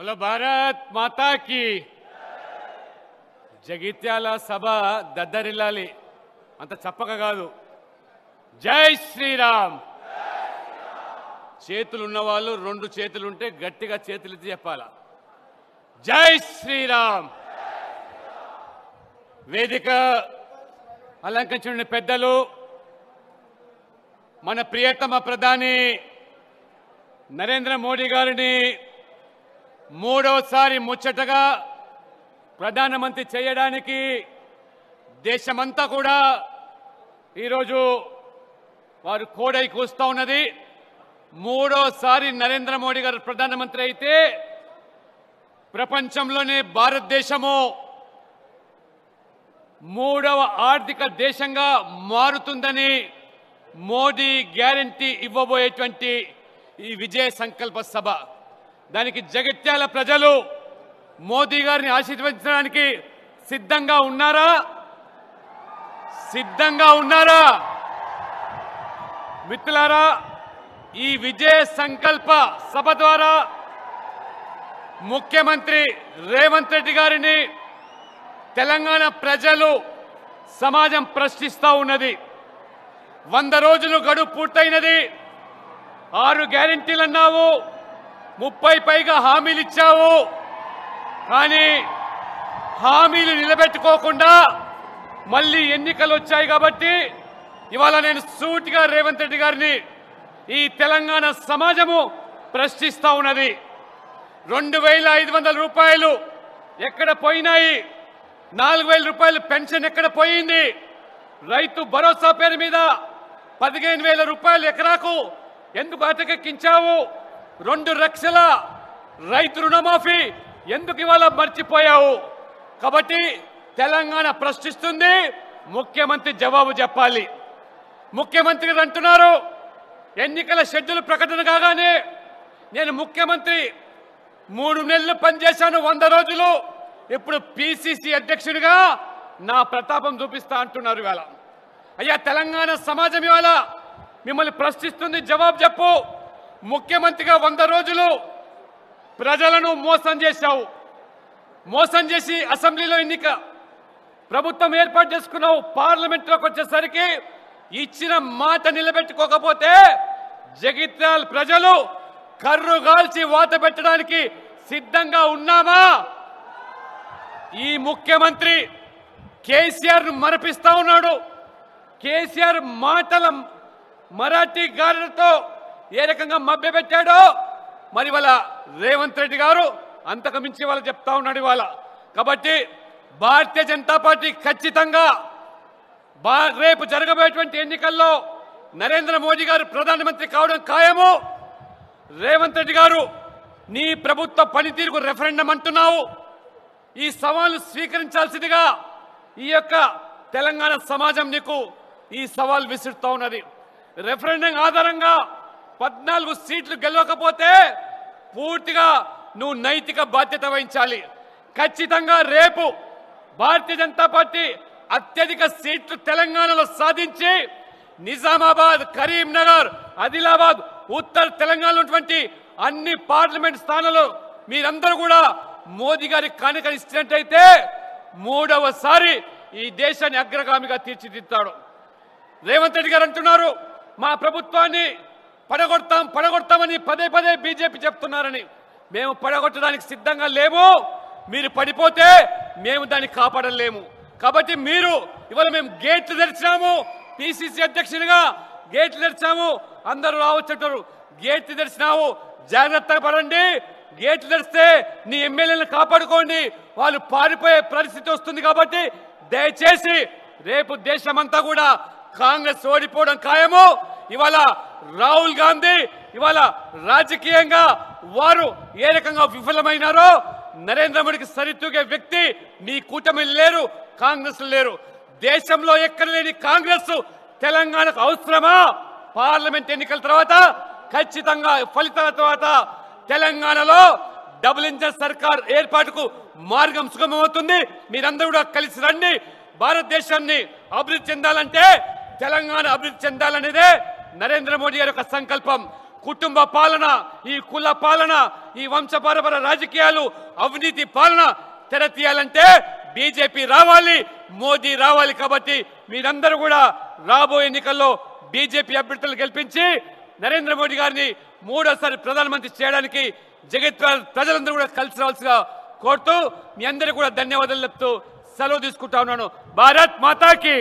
बोलो भारत माता की జగిత్యాల సభ దద్దరిల్లాలి అంత చప్పక కాదు జై శ్రీరామ్ చేతులు ఉన్నవాళ్ళు రెండు చేతులు ఉంటే గట్టిగా చేతులు ఎత్తి చెప్పాలా జై శ్రీరామ్ వేదిక అలంకరించిన పెద్దలు మన ప్రియతమ ప్రధాని నరేంద్ర మోడీ గారిని మూడోసారి ముచ్చటగా ప్రధానమంత్రి చేయడానికి దేశమంతా కూడా ఈరోజు వారు కోడై కూస్తూ ఉన్నది. మూడోసారి నరేంద్ర మోడీ గారు ప్రధానమంత్రి అయితే ప్రపంచంలోనే భారతదేశము మూడవ ఆర్థిక దేశంగా మారుతుందని మోడీ గ్యారంటీ ఇవ్వబోయేటువంటి ఈ విజయ సంకల్ప సభ దానికి జగిత్యాల ప్రజలు మోదీ గారిని ఆశీర్వదించడానికి సిద్ధంగా ఉన్నారా మిత్రులారా ఈ విజయ సంకల్ప సభ ద్వారా ముఖ్యమంత్రి రేవంత్ రెడ్డి గారిని తెలంగాణ ప్రజలు సమాజం ప్రశ్నిస్తూ ఉన్నది. 100 రోజులు గడువు పూర్తయినది. 6 గ్యారెంటీలు అన్నావు, 30 పైగా హామీలు ఇచ్చావు. కానీ హామీలు నిలబెట్టుకోకుండా మళ్ళీ ఎన్నికలు వచ్చాయి కాబట్టి ఇవాళ నేను సూటిగా రేవంత్ రెడ్డి గారిని ఈ తెలంగాణ సమాజము ప్రశ్నిస్తూ ఉన్నది. 2500 రూపాయలు ఎక్కడ పోయినాయి? 4000 రూపాయలు పెన్షన్ ఎక్కడ పోయింది? రైతు భరోసా పేరు మీద 15,000 రూపాయలు ఎకరాకు ఎందుకు అటకెక్కించావు? 2 లక్షల రైతు రుణమాఫీ ఎందుకు ఇవాళ మర్చిపోయావు? కాబట్టి తెలంగాణ ప్రశ్నిస్తుంది, ముఖ్యమంత్రి జవాబు చెప్పాలి. ముఖ్యమంత్రి గారు అంటున్నారు ఎన్నికల షెడ్యూల్ ప్రకటన కాగానే నేను ముఖ్యమంత్రి 3 నెలలు పనిచేశాను, 100 రోజులు, ఇప్పుడు పిసిసి అధ్యక్షుడిగా నా ప్రతాపం చూపిస్తా అంటున్నారు. ఇవాళ అయ్యా తెలంగాణ సమాజం ఇవాళ మిమ్మల్ని ప్రశ్నిస్తుంది, జవాబు చెప్పు. ముఖ్యమంత్రిగా 100 రోజులు ప్రజలను మోసం చేశావు. మోసం చేసి అసెంబ్లీలో ఎన్నిక ప్రభుత్వం ఏర్పాటు చేసుకున్నావు. పార్లమెంట్లోకి వచ్చేసరికి ఇచ్చిన మాట నిలబెట్టుకోకపోతే జగిత్యాల ప్రజలు కర్రుగాల్చి వాత పెట్టడానికి సిద్ధంగా ఉన్నామా? ఈ ముఖ్యమంత్రి కేసీఆర్ ను మరపిస్తా ఉన్నాడు. కేసీఆర్ మాటల మరాఠీ గారులతో ఏ రకంగా మభ్యపెట్టాడో మరి వాళ్ళ రేవంత్ రెడ్డి గారు అంతకుమించి వాళ్ళు చెప్తా ఉన్నాడు ఇవాళ. కాబట్టి భారతీయ జనతా పార్టీ ఖచ్చితంగా రేపు జరగబోయేటువంటి ఎన్నికల్లో నరేంద్ర మోడీ గారు ప్రధానమంత్రి కావడం ఖాయము. రేవంత్ రెడ్డి గారు నీ ప్రభుత్వ పనితీరుకు రెఫరెండం అంటున్నావు. ఈ సవాలు స్వీకరించాల్సిందిగా ఈ యొక్క తెలంగాణ సమాజం నీకు ఈ సవాల్ విసురుతూ ఉన్నది. రెఫరెండం ఆధారంగా 14 సీట్లు గెలవకపోతే పూర్తిగా నువ్వు నైతిక బాధ్యత వహించాలి. ఖచ్చితంగా రేపు భారతీయ జనతా పార్టీ అత్యధిక సీట్లు తెలంగాణలో సాధించి నిజామాబాద్, కరీంనగర్, ఆదిలాబాద్, ఉత్తర తెలంగాణలో ఉన్నటువంటి అన్ని పార్లమెంట్ స్థానాల్లో మీరందరూ కూడా మోదీ గారికి కానుక ఇచ్చినట్టయితే 3వసారి ఈ దేశాన్ని అగ్రగామిగా తీర్చిదిద్దాడు. రేవంత్ రెడ్డి గారు అంటున్నారు మా ప్రభుత్వాన్ని పడగొడతామని పదే బీజేపీ చెప్తున్నారని. మేము పడగొట్టడానికి సిద్ధంగా లేము. మీరు పడిపోతే మేము దాన్ని కాపాడలేము. కాబట్టి మీరు ఇవాళ మేము గేట్లు తెరిచాము, పిసిసి అధ్యక్షునిగా గేట్లు తెరిచాము, అందరూ రావచ్చుంటారు. గేట్లు తెరిచినావు, జాగ్రత్తగా పడండి. గేట్లు తెరిస్తే నీ ఎమ్మెల్యేలను కాపాడుకోండి, వాళ్ళు పారిపోయే పరిస్థితి వస్తుంది. కాబట్టి దయచేసి రేపు దేశమంతా కూడా కాంగ్రెస్ ఓడిపోవడం ఖాయము. ఇవాళ రాహుల్ గాంధీ ఇవాళ రాజకీయంగా వారు ఏ రకంగా విఫలమైనారో నరేంద్ర మోడీకి సరితూగే వ్యక్తి మీ కూటమి లేరు, కాంగ్రెస్ లేరు. దేశంలో ఎక్కడ లేని కాంగ్రెస్ తెలంగాణకు అవసరమా? పార్లమెంట్ ఎన్నికల తర్వాత ఖచ్చితంగా ఫలితాల తర్వాత తెలంగాణలో డబుల్ ఇంజన్ సర్కార్ ఏర్పాటుకు మార్గం సుగమవుతుంది. మీరందరూ కూడా కలిసి రండి. భారతదేశాన్ని అభివృద్ధి చెందాలంటే తెలంగాణ అభివృద్ధి చెందాలనేదే నరేంద్ర మోడీ గారి యొక్క సంకల్పం. కుటుంబ పాలన, ఈ కుల పాలన, ఈ వంశపరపర రాజకీయాలు, అవినీతి పాలన తెర తీయాలంటే బీజేపీ రావాలి, మోదీ రావాలి. కాబట్టి మీరందరూ కూడా రాబోయే ఎన్నికల్లో బీజేపీ అభ్యర్థులను గెలిపించి నరేంద్ర మోడీ గారిని మూడోసారి ప్రధానమంత్రి చేయడానికి జగత్ ప్రజలందరూ కూడా కలిసి రావాల్సిగా కోరుతూ మీ అందరికీ కూడా ధన్యవాదాలు చెప్తూ సెలవు తీసుకుంటా ఉన్నాను. భారత్ మాతాకి.